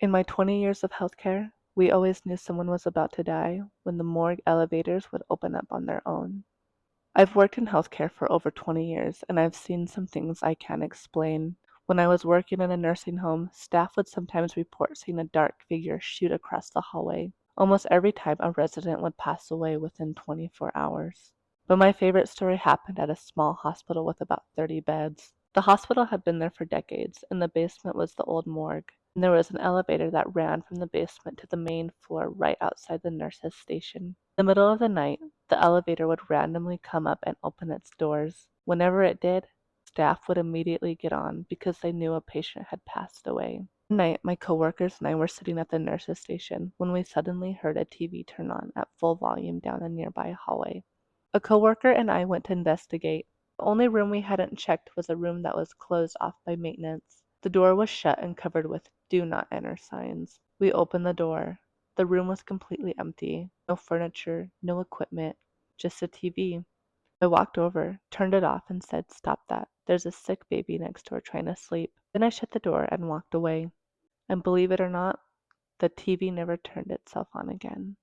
In my 20 years of healthcare, we always knew someone was about to die when the morgue elevators would open up on their own. I've worked in healthcare for over 20 years, and I've seen some things I can't explain. When I was working in a nursing home, staff would sometimes report seeing a dark figure shoot across the hallway, almost every time a resident would pass away within 24 hours. But my favorite story happened at a small hospital with about 30 beds. The hospital had been there for decades, and the basement was the old morgue. And there was an elevator that ran from the basement to the main floor right outside the nurses' station. In the middle of the night, the elevator would randomly come up and open its doors. Whenever it did, staff would immediately get on because they knew a patient had passed away. One night, my coworkers and I were sitting at the nurses' station when we suddenly heard a TV turn on at full volume down a nearby hallway. A coworker and I went to investigate. The only room we hadn't checked was a room that was closed off by maintenance. The door was shut and covered with "Do Not Enter" signs. We opened the door. The room was completely empty. No furniture, no equipment, just a TV. I walked over, turned it off, and said, "Stop that. There's a sick baby next door trying to sleep." Then I shut the door and walked away. And believe it or not, the TV never turned itself on again.